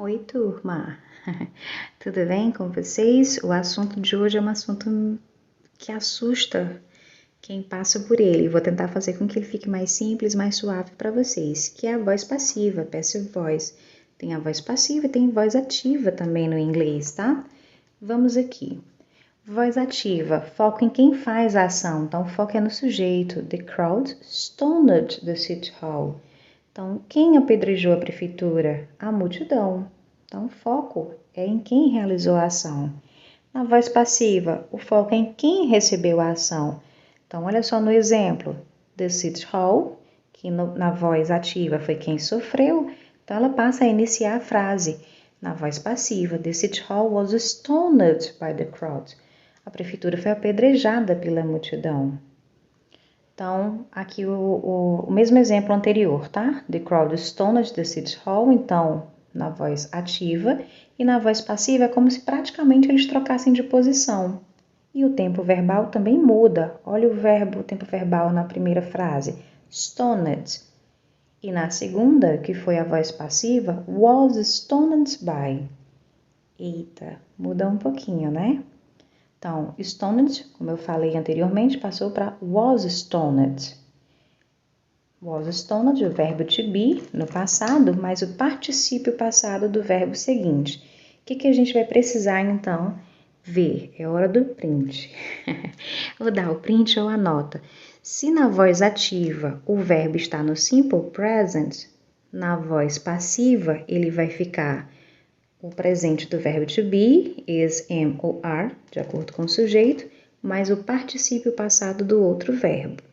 Oi, turma! Tudo bem com vocês? O assunto de hoje é um assunto que assusta quem passa por ele. Vou tentar fazer com que ele fique mais simples, mais suave para vocês, que é a voz passiva, passive voice. Tem a voz passiva e tem voz ativa também no inglês, tá? Vamos aqui. Voz ativa, foco em quem faz a ação. Então, o foco é no sujeito. The crowd stormed the city hall. Então, quem apedrejou a prefeitura? A multidão. Então, o foco é em quem realizou a ação. Na voz passiva, o foco é em quem recebeu a ação. Então, olha só no exemplo. The city hall, que na voz ativa foi quem sofreu, então ela passa a iniciar a frase. Na voz passiva, the city hall was stoned by the crowd. A prefeitura foi apedrejada pela multidão. Então, aqui o mesmo exemplo anterior, tá? The crowd stoned the city hall, então, na voz ativa, e na voz passiva é como se praticamente eles trocassem de posição. E o tempo verbal também muda. Olha o tempo verbal na primeira frase, stoned. E na segunda, que foi a voz passiva, was stoned by. Eita, muda um pouquinho, né? Então, stoned, como eu falei anteriormente, passou para was stoned. Was stoned, o verbo to be, no passado, mas o particípio passado do verbo seguinte. O que a gente vai precisar, então, ver? É hora do print. Vou dar o print ou a nota. Se na voz ativa o verbo está no simple present, na voz passiva ele vai ficar o presente do verbo to be, is, am ou are, de acordo com o sujeito, mais o particípio passado do outro verbo.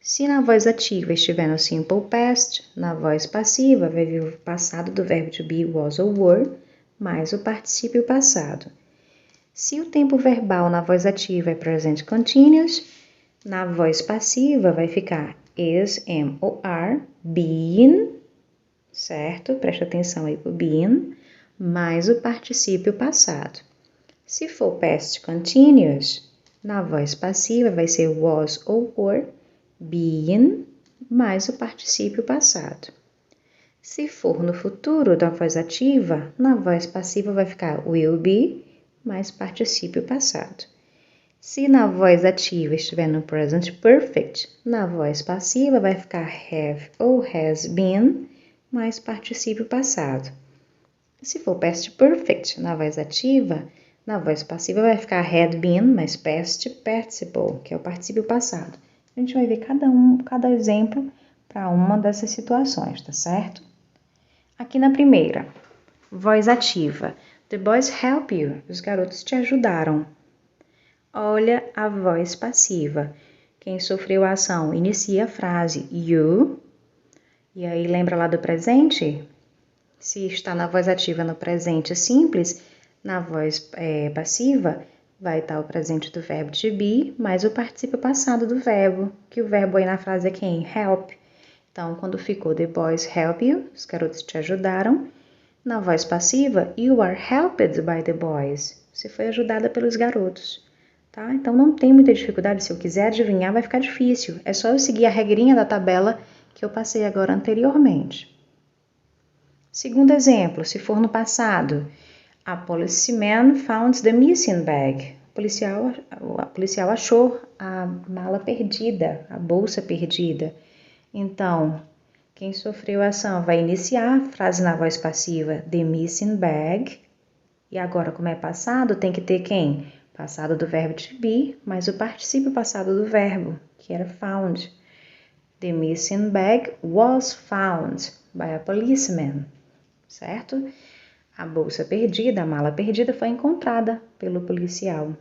Se na voz ativa estiver no simple past, na voz passiva vai vir o passado do verbo to be, was ou were, mais o particípio passado. Se o tempo verbal na voz ativa é present continuous, na voz passiva vai ficar is, am ou are, being, certo? Presta atenção aí pro being, mais o particípio passado. Se for past continuous, na voz passiva vai ser was ou were, being, mais o particípio passado. Se for no futuro da voz ativa, na voz passiva vai ficar will be, mais particípio passado. Se na voz ativa estiver no present perfect, na voz passiva vai ficar have ou has been, mais particípio passado. Se for past perfect na voz ativa, na voz passiva vai ficar had been mais past participle, que é o particípio passado. A gente vai ver cada exemplo para uma dessas situações, tá certo? Aqui na primeira, voz ativa. The boys help you. Os garotos te ajudaram. Olha a voz passiva. Quem sofreu a ação inicia a frase you. E aí lembra lá do presente? Se está na voz ativa no presente simples, na voz passiva, vai estar o presente do verbo to be, mais o particípio passado do verbo, que o verbo aí na frase é quem? Help. Então, quando ficou the boys help you, os garotos te ajudaram. Na voz passiva, you are helped by the boys. Você foi ajudada pelos garotos. Tá? Então, não tem muita dificuldade. Se eu quiser adivinhar, vai ficar difícil. É só eu seguir a regrinha da tabela que eu passei agora anteriormente. Segundo exemplo, se for no passado, a policeman found the missing bag. O policial achou a mala perdida, a bolsa perdida. Então, quem sofreu a ação vai iniciar a frase na voz passiva, the missing bag. E agora, como é passado, tem que ter quem? Passado do verbo to be, mais o particípio passado do verbo, que era found. The missing bag was found by a policeman. Certo? A bolsa perdida, a mala perdida foi encontrada pelo policial.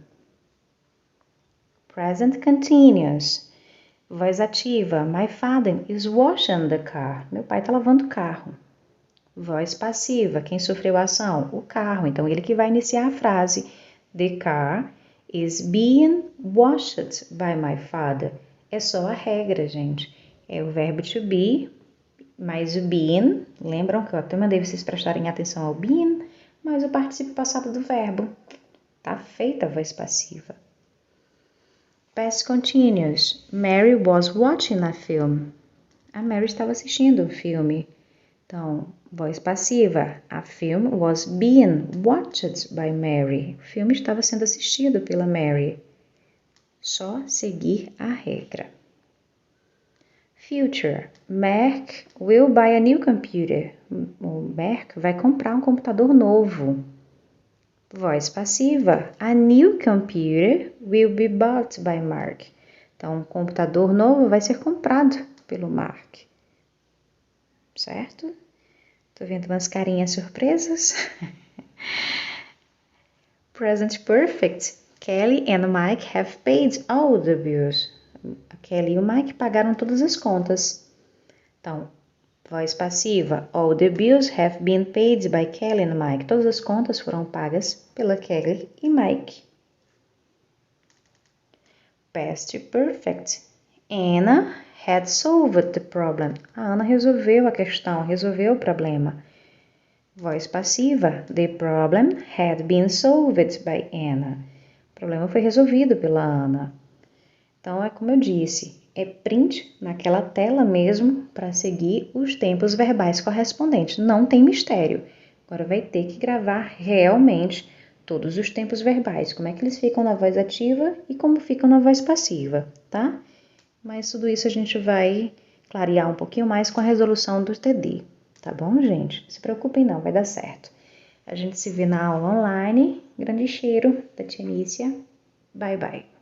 Present continuous. Voz ativa. My father is washing the car. Meu pai está lavando o carro. Voz passiva. Quem sofreu a ação? O carro. Então, ele que vai iniciar a frase. The car is being washed by my father. É só a regra, gente. É o verbo to be, mais o being, lembram que eu até mandei vocês prestarem atenção ao being, mais o particípio passado do verbo. Tá feita a voz passiva. Past continuous. Mary was watching a film. A Mary estava assistindo um filme. Então, voz passiva. A film was being watched by Mary. O filme estava sendo assistido pela Mary. Só seguir a regra. Future. Mark will buy a new computer. O Mark vai comprar um computador novo. Voz passiva. A new computer will be bought by Mark. Então, um computador novo vai ser comprado pelo Mark. Certo? Tô vendo umas carinhas surpresas. Present perfect. Kelly and Mike have paid all the bills. A Kelly e o Mike pagaram todas as contas. Então, voz passiva. All the bills have been paid by Kelly and Mike. Todas as contas foram pagas pela Kelly e Mike. Past perfect. Anna had solved the problem. A Ana resolveu a questão, resolveu o problema. Voz passiva. The problem had been solved by Anna. O problema foi resolvido pela Ana. Então, é como eu disse, é print naquela tela mesmo para seguir os tempos verbais correspondentes. Não tem mistério. Agora vai ter que gravar realmente todos os tempos verbais, como é que eles ficam na voz ativa e como ficam na voz passiva, tá? Mas tudo isso a gente vai clarear um pouquinho mais com a resolução do TD, tá bom, gente? Não se preocupem não, vai dar certo. A gente se vê na aula online. Grande cheiro da tia Nícia. Bye, bye.